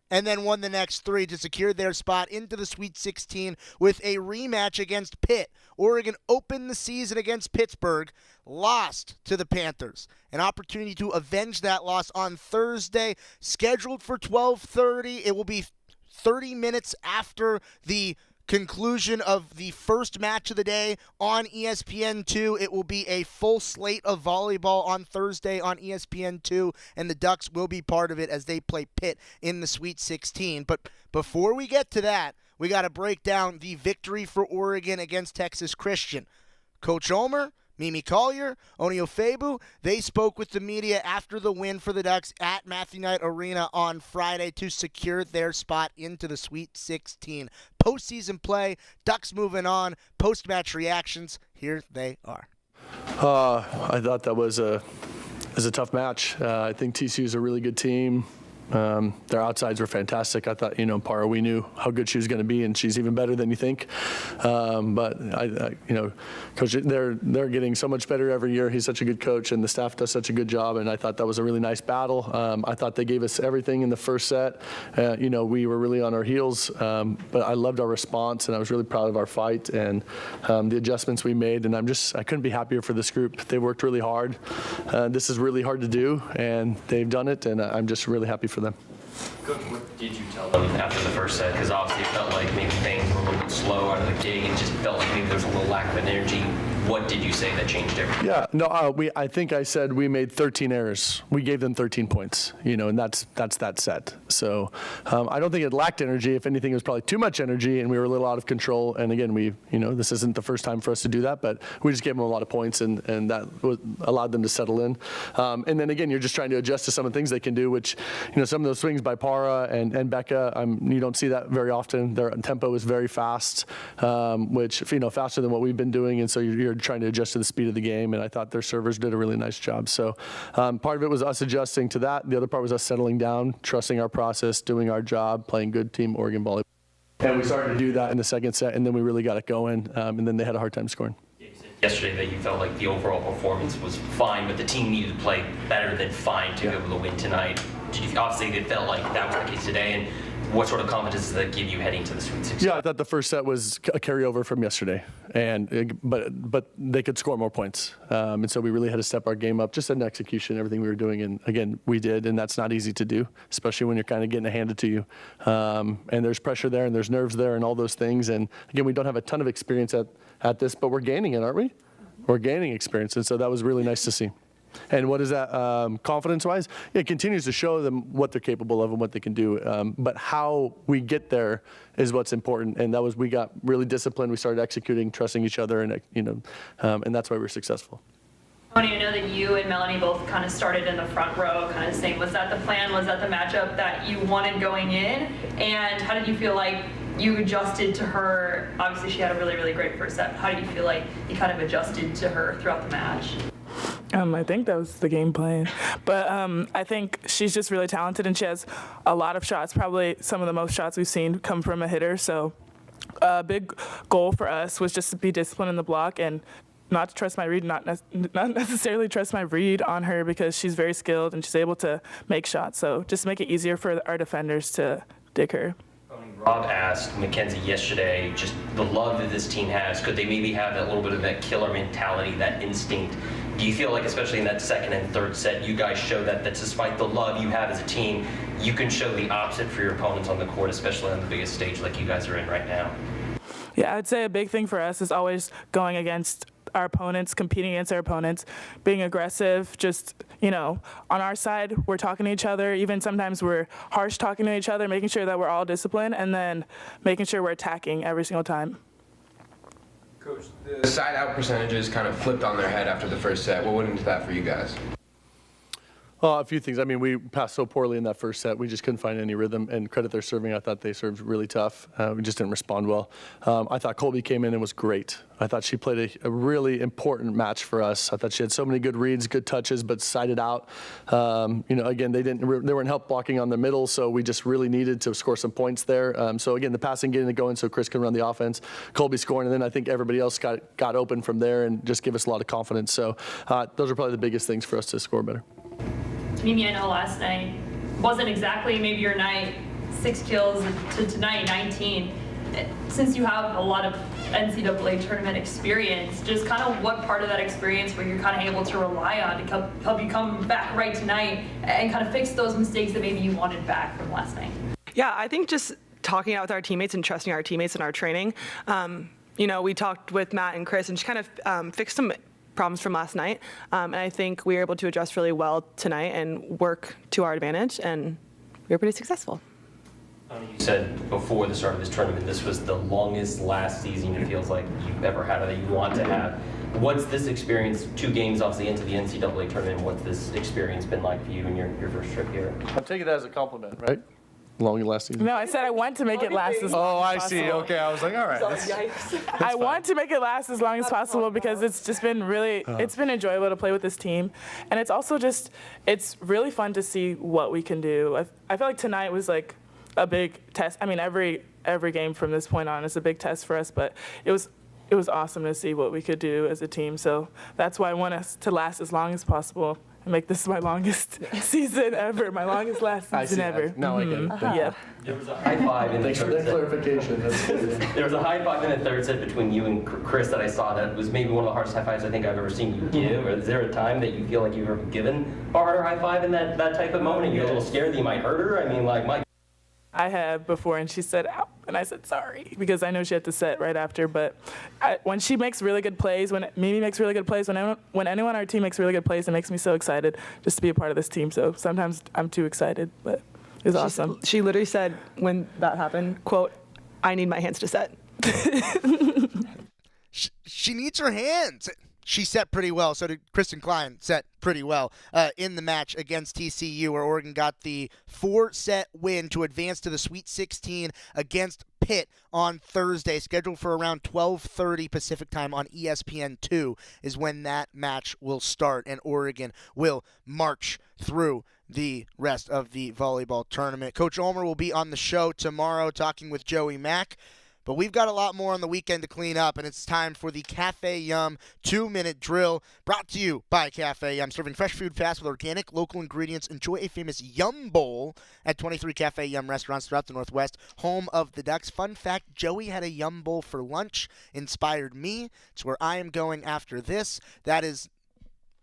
and then won the next 3 to secure their spot into the Sweet 16 with a rematch against Pitt. Oregon opened the season against Pittsburgh, lost to the Panthers. An opportunity to avenge that loss on Thursday, scheduled for 12:30. It will be 30 minutes after the conclusion of the first match of the day on ESPN2. It will be a full slate of volleyball on Thursday on ESPN2, and the Ducks will be part of it as they play Pitt in the Sweet 16. But before we get to that, we got to break down the victory for Oregon against Texas Christian. Coach Ulmer, Mimi Collier, Oni Ofebu, they spoke with the media after the win for the Ducks at Matthew Knight Arena on Friday to secure their spot into the Sweet 16. Postseason play, Ducks moving on, post-match reactions, here they are. I thought that was a It's a tough match. I think TCU is a really good team. Their outsides were fantastic. I thought, Para, we knew how good she was going to be, and she's even better than you think. But Coach, they're getting so much better every year. He's such a good coach, and the staff does such a good job. And I thought that was a really nice battle. I thought they gave us everything in the first set. We were really on our heels, but I loved our response, and I was really proud of our fight and the adjustments we made. And I couldn't be happier for this group. They worked really hard. This is really hard to do, and they've done it, and I'm just really happy for them. Coach, what did you tell them after the first set? Because obviously it felt like maybe things were a little bit slow out of the gate. It just felt like maybe there was a little lack of energy. What did you say that changed everything? Yeah, no, I think I said we made 13 errors. We gave them 13 points, and that's that set. So I don't think it lacked energy. If anything, it was probably too much energy, and we were a little out of control. And again, this isn't the first time for us to do that, but we just gave them a lot of points, and that allowed them to settle in. And then again, you're just trying to adjust to some of the things they can do, which, some of those swings by Para and Becca, you don't see that very often. Their tempo is very fast, which, faster than what we've been doing, and so you're trying to adjust to the speed of the game, and I thought their servers did a really nice job. So part of it was us adjusting to that. The other part was us settling down, trusting our process, doing our job, playing good team Oregon volleyball. And we started to do that in the second set, and then we really got it going, and then they had a hard time scoring. You said yesterday that you felt like the overall performance was fine, but the team needed to play better than fine to be able to win tonight. Obviously, it felt like that was the case today, and what sort of confidence does that give you heading to the Sweet 16? Yeah, I thought the first set was a carryover from yesterday, but they could score more points, and so we really had to step our game up, just in execution, everything we were doing, and again, we did, and that's not easy to do, especially when you're kind of getting it handed to you, and there's pressure there, and there's nerves there, and all those things, and again, we don't have a ton of experience at this, but we're gaining it, aren't we? We're gaining experience, and so that was really nice to see. And what is that confidence-wise? It continues to show them what they're capable of and what they can do. But how we get there is what's important. And that was, we got really disciplined. We started executing, trusting each other, and and that's why we're successful. Tony, I know that you and Melanie both kind of started in the front row, kind of saying, was that the plan? Was that the matchup that you wanted going in? And how did you feel like you adjusted to her? Obviously, she had a really, really great first set. How did you feel like you kind of adjusted to her throughout the match? I think that was the game plan. But I think she's just really talented, and she has a lot of shots, probably some of the most shots we've seen come from a hitter. So a big goal for us was just to be disciplined in the block and not to trust my read, not necessarily trust my read on her, because she's very skilled and she's able to make shots. So just make it easier for our defenders to dig her. Rob asked Mackenzie yesterday just the love that this team has. Could they maybe have that little bit of that killer mentality, that instinct? Do you feel like, especially in that second and third set, you guys show that despite the love you have as a team, you can show the opposite for your opponents on the court, especially on the biggest stage like you guys are in right now? Yeah, I'd say a big thing for us is always going against our opponents, competing against our opponents, being aggressive, just, on our side, we're talking to each other. Even sometimes we're harsh talking to each other, making sure that we're all disciplined, and then making sure we're attacking every single time. Coach, the side-out percentages kind of flipped on their head after the first set. What went into that for you guys? Well, a few things. I mean, we passed so poorly in that first set. We just couldn't find any rhythm, and credit their serving. I thought they served really tough. We just didn't respond well. I thought Colby came in and was great. I thought she played a really important match for us. I thought she had so many good reads, good touches, but sided out. Again, they weren't help blocking on the middle, so we just really needed to score some points there. So again, the passing getting it going so Chris can run the offense. Colby scoring, and then I think everybody else got open from there and just give us a lot of confidence. So those are probably the biggest things for us to score better. Mimi, I know last night wasn't exactly maybe your night, 6 kills to tonight, 19. Since you have a lot of NCAA tournament experience, just kind of what part of that experience were you kind of able to rely on to help you come back right tonight and kind of fix those mistakes that maybe you wanted back from last night? Yeah, I think just talking out with our teammates and trusting our teammates in our training. We talked with Matt and Chris and just kind of fixed some problems from last night, and I think we were able to adjust really well tonight and work to our advantage, and we were pretty successful. You said before the start of this tournament, this was the longest last season it feels like you've ever had, or that you want to have. What's this experience, 2 games obviously into the NCAA tournament, what's this experience been like for you in your first trip here? I'll take it as a compliment, right? long lasting? No, I said I want to make it last as long as possible. see. Okay, I was like, all right. I want to make it last as long as possible because it's just been really, it's been enjoyable to play with this team. And it's also just, it's really fun to see what we can do. I feel like tonight was like a big test. I mean, every game from this point on is a big test for us, but it was awesome to see what we could do as a team. So that's why I want us to last as long as possible and make this my longest season ever, my longest last season ever. Now I get it. Yeah. There was a high five in the Thanks for third that set. clarification. There was a high five in the third set between you and Chris that I saw that was maybe one of the hardest high fives I think I've ever seen you give. Or is there a time that you feel like you've ever given a harder high five in that type of moment and you're a little scared that you might hurt her? I mean, like, Mike. I have before, and she said, ow, and I said, sorry, because I know she had to set right after. But when she makes really good plays, when Mimi makes really good plays, when anyone on our team makes really good plays, it makes me so excited just to be a part of this team. So sometimes I'm too excited, but it was awesome. She literally said when that happened, quote, I need my hands to set. She needs her hands. She set pretty well. So did Kristen Klein set pretty well in the match against TCU, where Oregon got the 4-set win to advance to the Sweet 16 against Pitt on Thursday, scheduled for around 12:30 Pacific time on ESPN2 is when that match will start, and Oregon will march through the rest of the volleyball tournament. Coach Ulmer will be on the show tomorrow talking with Joey Mack. But we've got a lot more on the weekend to clean up, and it's time for the Cafe Yum 2-minute drill, brought to you by Cafe Yum, serving fresh food fast with organic, local ingredients. Enjoy a famous Yum Bowl at 23 Cafe Yum restaurants throughout the Northwest, home of the Ducks. Fun fact, Joey had a Yum Bowl for lunch, inspired me. It's where I am going after this. That is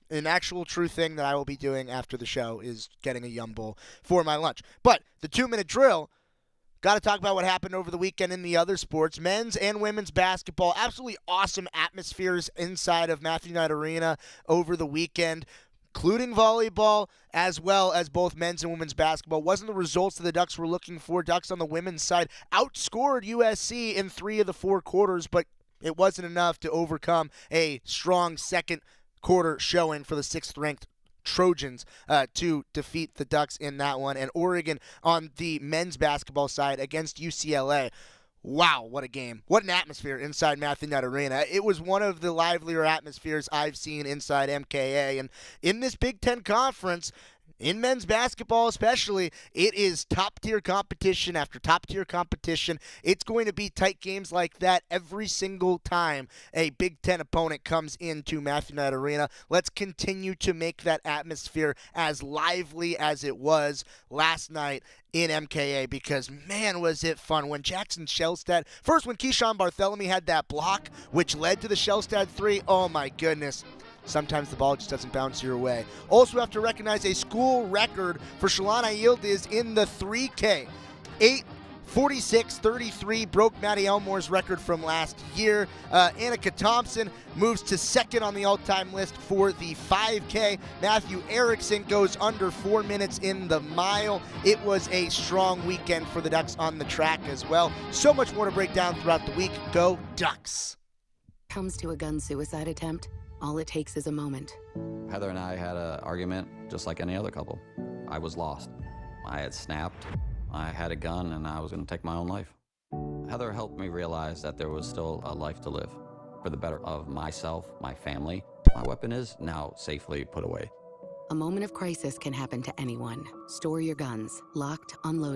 an actual true thing that I will be doing after the show, is getting a Yum Bowl for my lunch. But the 2-minute drill, got to talk about what happened over the weekend in the other sports. Men's and women's basketball, absolutely awesome atmospheres inside of Matthew Knight Arena over the weekend, including volleyball as well as both men's and women's basketball. Wasn't the results that the Ducks were looking for. Ducks on the women's side outscored USC in 3 of the 4 quarters, but it wasn't enough to overcome a strong second quarter showing for the 6th-ranked Trojans to defeat the Ducks in that one. And Oregon on the men's basketball side against UCLA. Wow, what a game. What an atmosphere inside Matthew Knight Arena. It was one of the livelier atmospheres I've seen inside MKA. And in this Big Ten Conference, in men's basketball especially, it is top-tier competition after top-tier competition. It's going to be tight games like that every single time a Big Ten opponent comes into Matthew Knight Arena. Let's continue to make that atmosphere as lively as it was last night in MKA, because, man, was it fun. When Jackson Shellstad, first when Keyshawn Bartholomew had that block, which led to the Shellstad 3, oh my goodness. Sometimes the ball just doesn't bounce your way. Also have to recognize a school record for Shalana Yildiz in the 3K. 8:46.33 broke Maddie Elmore's record from last year. Annika Thompson moves to 2nd on the all-time list for the 5K. Matthew Erickson goes under 4 minutes in the mile. It was a strong weekend for the Ducks on the track as well. So much more to break down throughout the week. Go Ducks! Comes to a gun suicide attempt, all it takes is a moment. Heather and I had an argument just like any other couple. I was lost. I had snapped. I had a gun and I was going to take my own life. Heather helped me realize that there was still a life to live for the better of myself, my family. My weapon is now safely put away. A moment of crisis can happen to anyone. Store your guns, locked, unloaded.